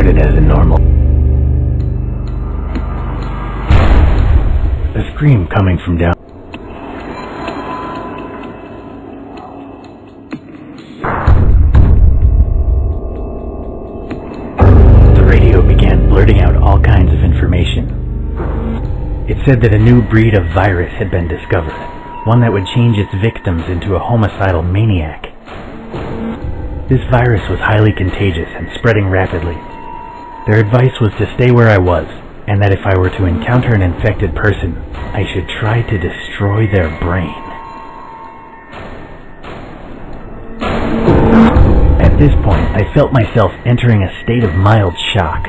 started as a normal. A scream coming from down. The radio began blurting out all kinds of information. It said that a new breed of virus had been discovered, one that would change its victims into a homicidal maniac. This virus was highly contagious and spreading rapidly. Their advice was to stay where I was, and that if I were to encounter an infected person, I should try to destroy their brain. At this point, I felt myself entering a state of mild shock.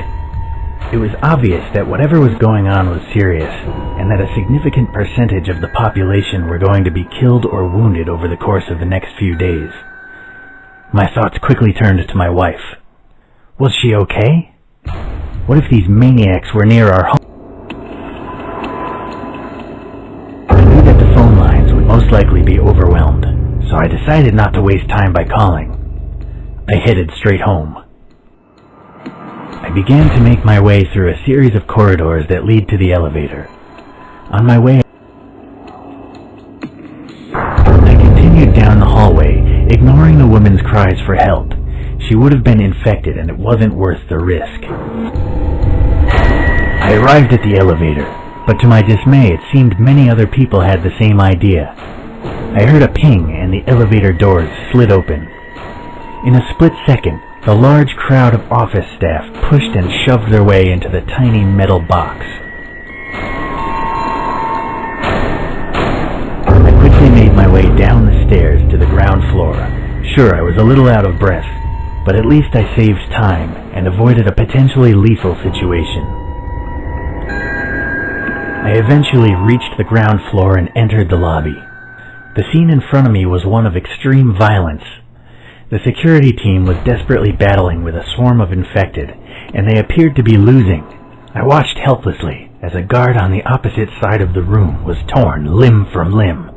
It was obvious that whatever was going on was serious, and that a significant percentage of the population were going to be killed or wounded over the course of the next few days. My thoughts quickly turned to my wife. Was she okay? What if these maniacs were near our home? I knew that the phone lines would most likely be overwhelmed, so I decided not to waste time by calling. I headed straight home. I began to make my way through a series of corridors that lead to the elevator. On my way, I continued down the hallway, ignoring the woman's cries for help. She would have been infected and it wasn't worth the risk. I arrived at the elevator, but to my dismay it seemed many other people had the same idea. I heard a ping and the elevator doors slid open. In a split second, the large crowd of office staff pushed and shoved their way into the tiny metal box. I quickly made my way down the stairs to the ground floor. Sure, I was a little out of breath, but at least I saved time and avoided a potentially lethal situation. I eventually reached the ground floor and entered the lobby. The scene in front of me was one of extreme violence. The security team was desperately battling with a swarm of infected, and they appeared to be losing. I watched helplessly as a guard on the opposite side of the room was torn limb from limb.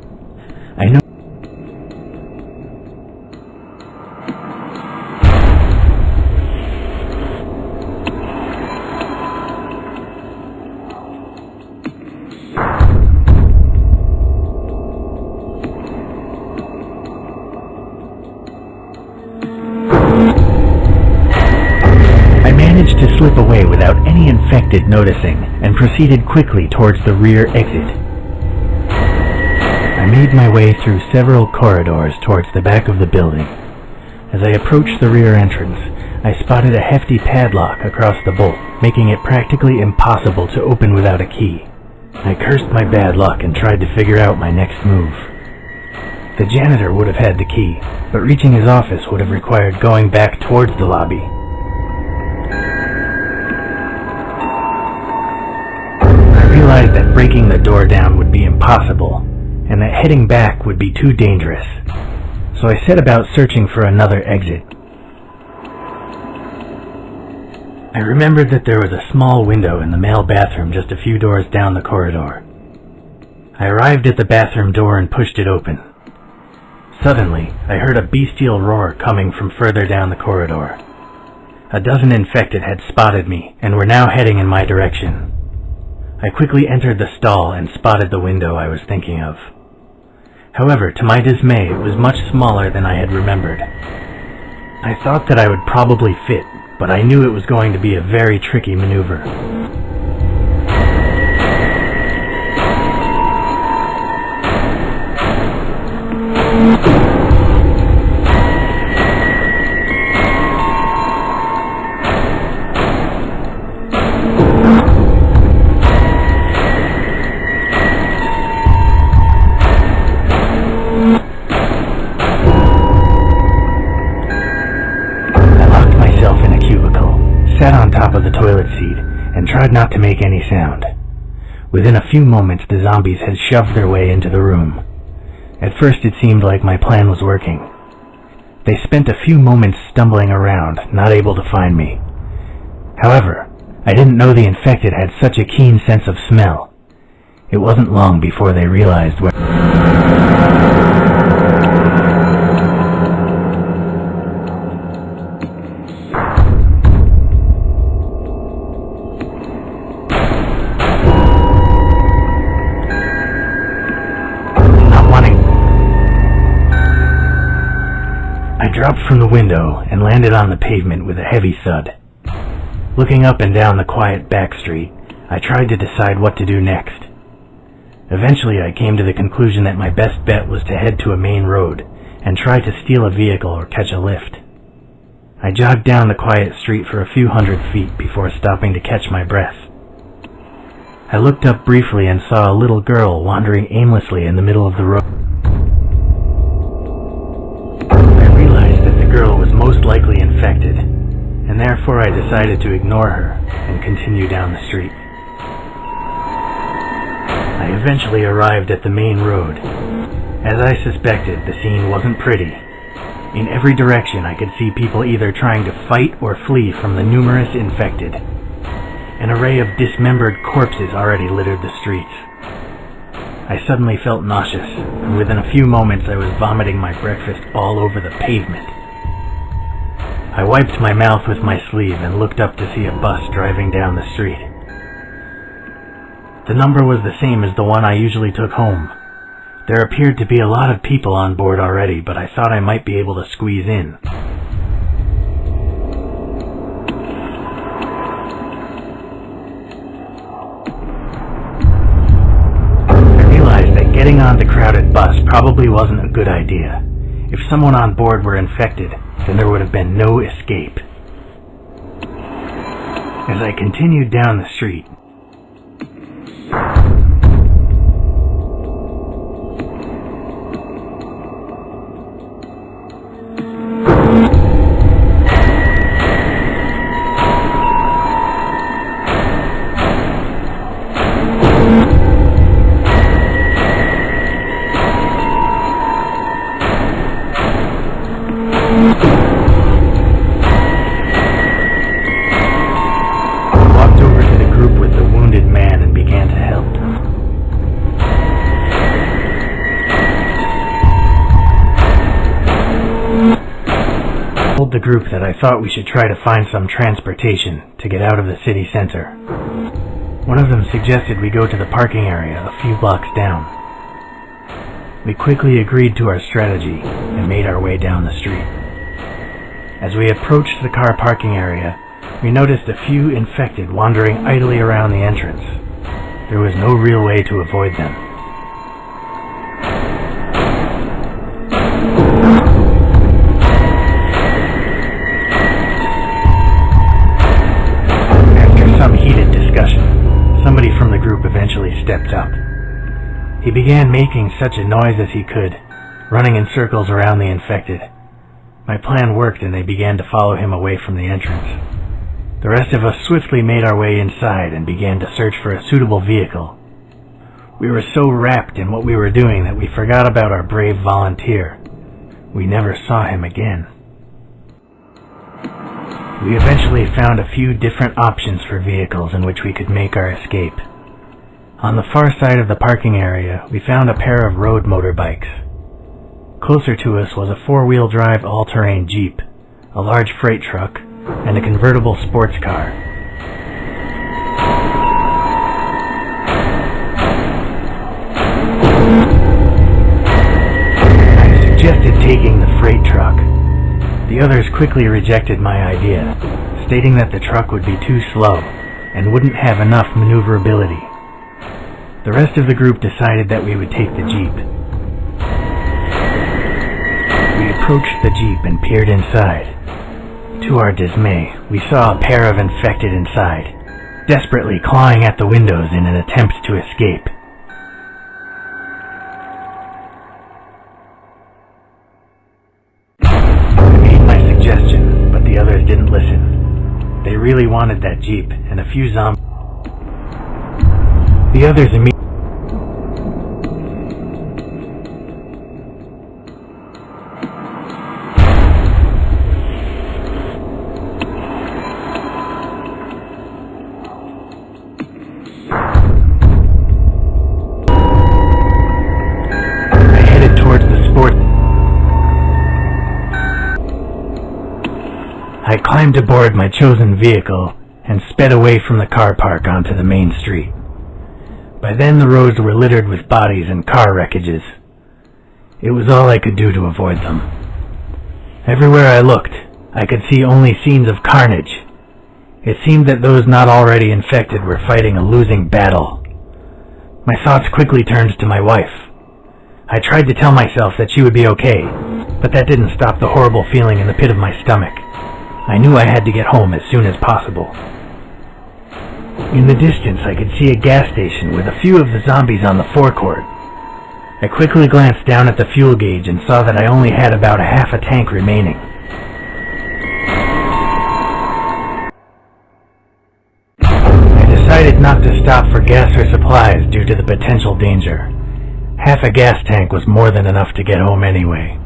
I know to slip away without any infected noticing and proceeded quickly towards the rear exit. I made my way through several corridors towards the back of the building. As I approached the rear entrance, I spotted a hefty padlock across the bolt, making it practically impossible to open without a key. I cursed my bad luck and tried to figure out my next move. The janitor would have had the key, but reaching his office would have required going back towards the lobby. I realized that breaking the door down would be impossible, and that heading back would be too dangerous, so I set about searching for another exit. I remembered that there was a small window in the male bathroom just a few doors down the corridor. I arrived at the bathroom door and pushed it open. Suddenly, I heard a bestial roar coming from further down the corridor. A dozen infected had spotted me and were now heading in my direction. I quickly entered the stall and spotted the window I was thinking of. However, to my dismay, it was much smaller than I had remembered. I thought that I would probably fit, but I knew it was going to be a very tricky maneuver. Sat on top of the toilet seat and tried not to make any sound. Within a few moments, the zombies had shoved their way into the room. At first it seemed like my plan was working. They spent a few moments stumbling around, not able to find me. However, I didn't know the infected had such a keen sense of smell. It wasn't long before they realized where... I dropped from the window and landed on the pavement with a heavy thud. Looking up and down the quiet back street, I tried to decide what to do next. Eventually, I came to the conclusion that my best bet was to head to a main road and try to steal a vehicle or catch a lift. I jogged down the quiet street for a few hundred feet before stopping to catch my breath. I looked up briefly and saw a little girl wandering aimlessly in the middle of the road. I realized that the girl was most likely infected, and therefore I decided to ignore her and continue down the street. I eventually arrived at the main road. As I suspected, the scene wasn't pretty. In every direction I could see people either trying to fight or flee from the numerous infected. An array of dismembered corpses already littered the streets. I suddenly felt nauseous, and within a few moments I was vomiting my breakfast all over the pavement. I wiped my mouth with my sleeve and looked up to see a bus driving down the street. The number was the same as the one I usually took home. There appeared to be a lot of people on board already, but I thought I might be able to squeeze in. I realized that getting on the crowded bus probably wasn't a good idea. If someone on board were infected, then there would have been no escape. As I continued down the street, the group that I thought we should try to find some transportation to get out of the city center. One of them suggested we go to the parking area a few blocks down. We quickly agreed to our strategy and made our way down the street. As we approached the car parking area, we noticed a few infected wandering idly around the entrance. There was no real way to avoid them. Somebody from the group eventually stepped up. He began making such a noise as he could, running in circles around the infected. My plan worked and they began to follow him away from the entrance. The rest of us swiftly made our way inside and began to search for a suitable vehicle. We were so wrapped in what we were doing that we forgot about our brave volunteer. We never saw him again. We eventually found a few different options for vehicles in which we could make our escape. On the far side of the parking area, we found a pair of road motorbikes. Closer to us was a four-wheel drive all-terrain Jeep, a large freight truck, and a convertible sports car. I suggested taking the freight truck. The others quickly rejected my idea, stating that the truck would be too slow and wouldn't have enough maneuverability. The rest of the group decided that we would take the Jeep. We approached the Jeep and peered inside. To our dismay, we saw a pair of infected inside, desperately clawing at the windows in an attempt to escape. But the others didn't listen. They really wanted that Jeep, and a few zombies. The others immediately. I headed towards the sport. I climbed aboard my chosen vehicle and sped away from the car park onto the main street. By then the roads were littered with bodies and car wreckages. It was all I could do to avoid them. Everywhere I looked, I could see only scenes of carnage. It seemed that those not already infected were fighting a losing battle. My thoughts quickly turned to my wife. I tried to tell myself that she would be okay, but that didn't stop the horrible feeling in the pit of my stomach. I knew I had to get home as soon as possible. In the distance, I could see a gas station with a few of the zombies on the forecourt. I quickly glanced down at the fuel gauge and saw that I only had about half a tank remaining. I decided not to stop for gas or supplies due to the potential danger. Half a gas tank was more than enough to get home anyway.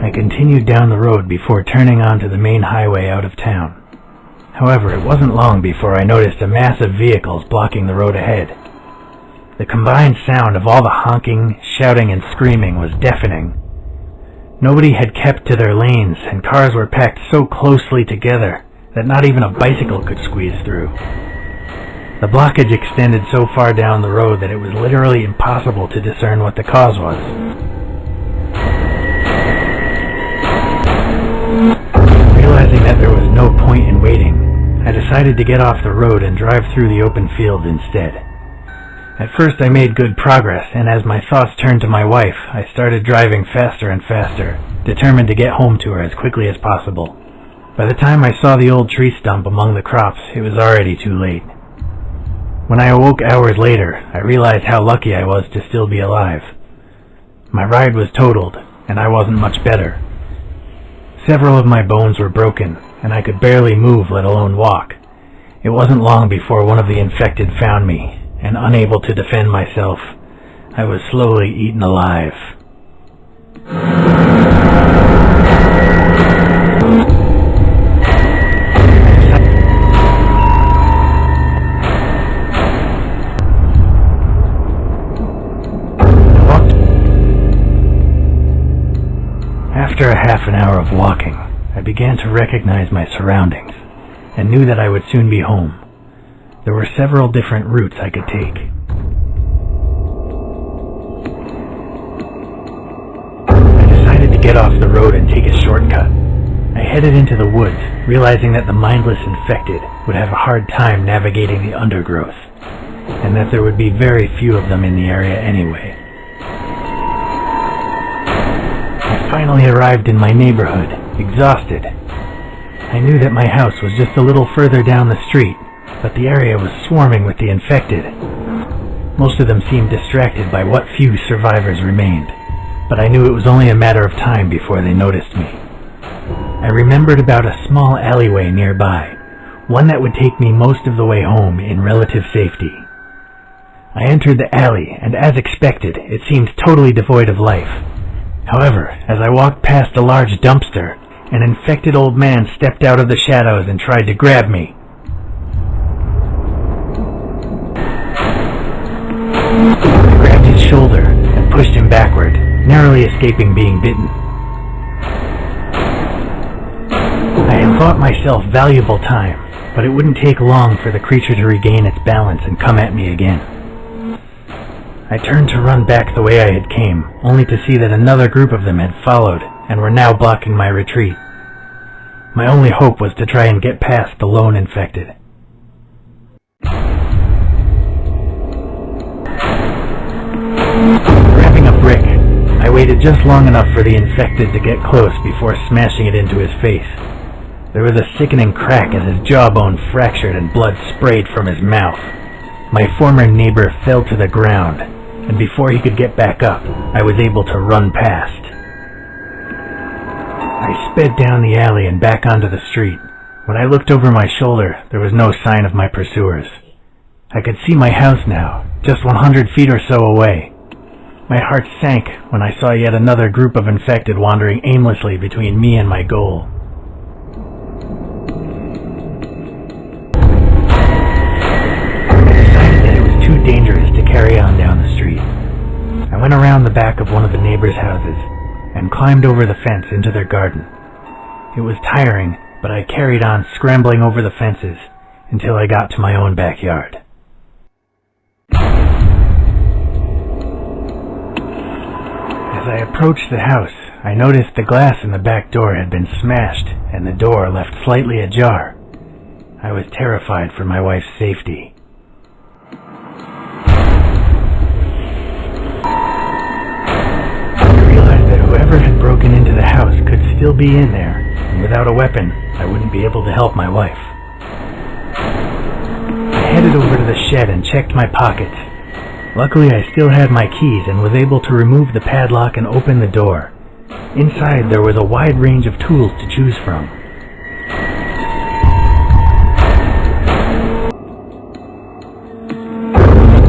I continued down the road before turning onto the main highway out of town. However, it wasn't long before I noticed a mass of vehicles blocking the road ahead. The combined sound of all the honking, shouting, and screaming was deafening. Nobody had kept to their lanes, and cars were packed so closely together that not even a bicycle could squeeze through. The blockage extended so far down the road that it was literally impossible to discern what the cause was. Realizing that there was no point in waiting, I decided to get off the road and drive through the open fields instead. At first I made good progress, and as my thoughts turned to my wife, I started driving faster and faster, determined to get home to her as quickly as possible. By the time I saw the old tree stump among the crops, it was already too late. When I awoke hours later, I realized how lucky I was to still be alive. My ride was totaled, and I wasn't much better. Several of my bones were broken, and I could barely move, let alone walk. It wasn't long before one of the infected found me, and unable to defend myself, I was slowly eaten alive. After a half an hour of walking, I began to recognize my surroundings, and knew that I would soon be home. There were several different routes I could take. I decided to get off the road and take a shortcut. I headed into the woods, realizing that the mindless infected would have a hard time navigating the undergrowth, and that there would be very few of them in the area anyway. I finally arrived in my neighborhood, exhausted. I knew that my house was just a little further down the street, but the area was swarming with the infected. Most of them seemed distracted by what few survivors remained, but I knew it was only a matter of time before they noticed me. I remembered about a small alleyway nearby, one that would take me most of the way home in relative safety. I entered the alley, and as expected, it seemed totally devoid of life. However, as I walked past a large dumpster, an infected old man stepped out of the shadows and tried to grab me. I grabbed his shoulder and pushed him backward, narrowly escaping being bitten. I had thought myself valuable time, but it wouldn't take long for the creature to regain its balance and come at me again. I turned to run back the way I had came, only to see that another group of them had followed and were now blocking my retreat. My only hope was to try and get past the lone infected. Grabbing a brick, I waited just long enough for the infected to get close before smashing it into his face. There was a sickening crack as his jawbone fractured and blood sprayed from his mouth. My former neighbor fell to the ground, and before he could get back up, I was able to run past. I sped down the alley and back onto the street. When I looked over my shoulder, there was no sign of my pursuers. I could see my house now, just 100 feet or so away. My heart sank when I saw yet another group of infected wandering aimlessly between me and my goal. I decided that it was too dangerous to carry on down the street. I went around the back of one of the neighbors' houses and climbed over the fence into their garden. It was tiring, but I carried on scrambling over the fences until I got to my own backyard. As I approached the house, I noticed the glass in the back door had been smashed and the door left slightly ajar. I was terrified for my wife's safety. I realized that whoever had broken into the house could still be in there, and without a weapon, I wouldn't be able to help my wife. I headed over to the shed and checked my pockets. Luckily, I still had my keys and was able to remove the padlock and open the door. Inside, there was a wide range of tools to choose from.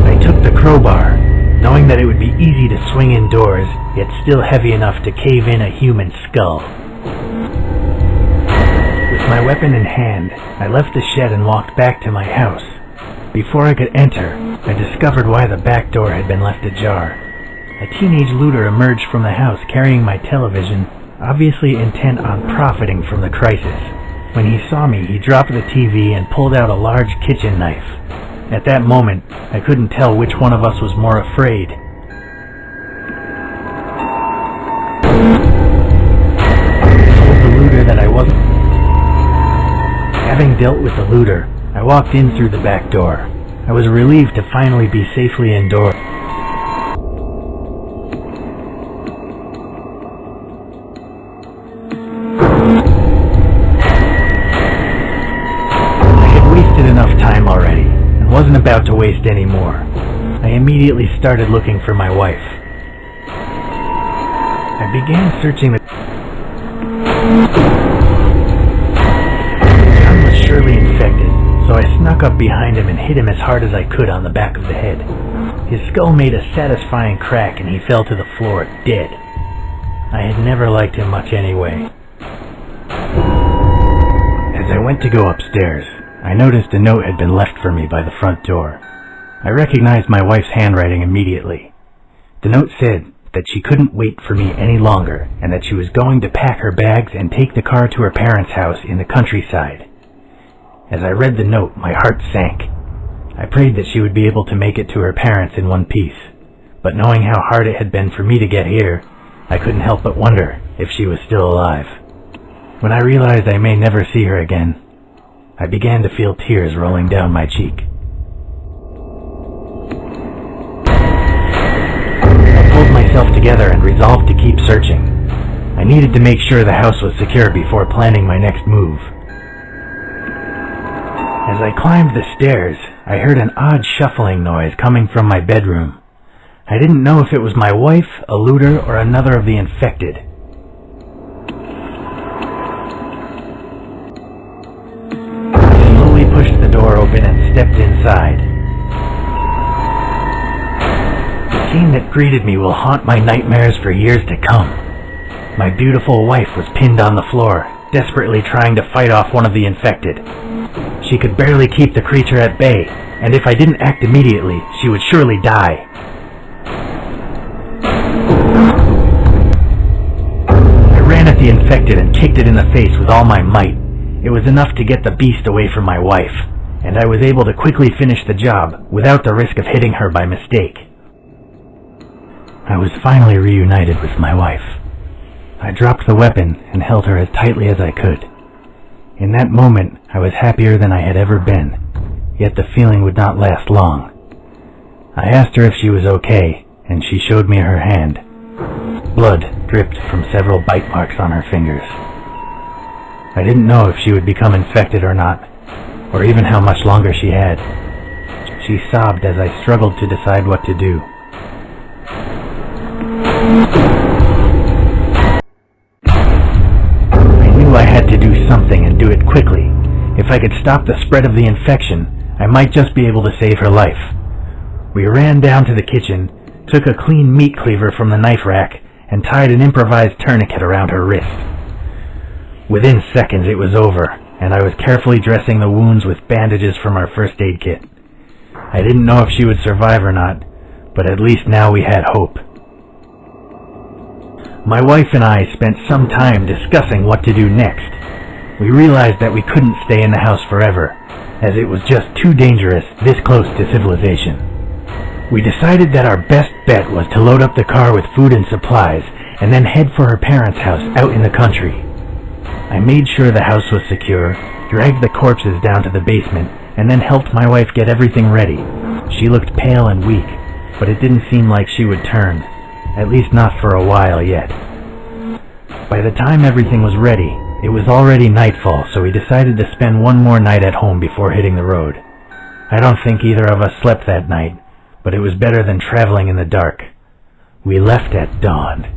I took the crowbar, knowing that it would be easy to swing indoors, yet still heavy enough to cave in a human skull. With my weapon in hand, I left the shed and walked back to my house. Before I could enter, I discovered why the back door had been left ajar. A teenage looter emerged from the house carrying my television, obviously intent on profiting from the crisis. When he saw me, he dropped the TV and pulled out a large kitchen knife. At that moment, I couldn't tell which one of us was more afraid. I told the looter that I wasn't. Having dealt with the looter, I walked in through the back door. I was relieved to finally be safely indoors. I had wasted enough time already, and wasn't about to waste any more. I immediately started looking for my wife. I began searching the... John was surely infected, so I snuck up behind him and hit him as hard as I could on the back of the head. His skull made a satisfying crack and he fell to the floor, dead. I had never liked him much anyway. As I went to go upstairs, I noticed a note had been left for me by the front door. I recognized my wife's handwriting immediately. The note said that she couldn't wait for me any longer and that she was going to pack her bags and take the car to her parents' house in the countryside. As I read the note, my heart sank. I prayed that she would be able to make it to her parents in one piece, but knowing how hard it had been for me to get here, I couldn't help but wonder if she was still alive. When I realized I may never see her again, I began to feel tears rolling down my cheek. I pulled myself together and resolved to keep searching. I needed to make sure the house was secure before planning my next move. As I climbed the stairs, I heard an odd shuffling noise coming from my bedroom. I didn't know if it was my wife, a looter, or another of the infected. I slowly pushed the door open and stepped inside. The scene that greeted me will haunt my nightmares for years to come. My beautiful wife was pinned on the floor, desperately trying to fight off one of the infected. She could barely keep the creature at bay, and if I didn't act immediately, she would surely die. I ran at the infected and kicked it in the face with all my might. It was enough to get the beast away from my wife, and I was able to quickly finish the job without the risk of hitting her by mistake. I was finally reunited with my wife. I dropped the weapon and held her as tightly as I could. In that moment, I was happier than I had ever been, yet the feeling would not last long. I asked her if she was okay, and she showed me her hand. Blood dripped from several bite marks on her fingers. I didn't know if she would become infected or not, or even how much longer she had. She sobbed as I struggled to decide what to do. I had to do something and do it quickly. If I could stop the spread of the infection, I might just be able to save her life. We ran down to the kitchen, took a clean meat cleaver from the knife rack, and tied an improvised tourniquet around her wrist. Within seconds it was over, and I was carefully dressing the wounds with bandages from our first aid kit. I didn't know if she would survive or not, but at least now we had hope. My wife and I spent some time discussing what to do next. We realized that we couldn't stay in the house forever, as it was just too dangerous this close to civilization. We decided that our best bet was to load up the car with food and supplies and then head for her parents' house out in the country. I made sure the house was secure, dragged the corpses down to the basement, and then helped my wife get everything ready. She looked pale and weak, but it didn't seem like she would turn, at least not for a while yet. By the time everything was ready, it was already nightfall, so we decided to spend one more night at home before hitting the road. I don't think either of us slept that night, but it was better than traveling in the dark. We left at dawn.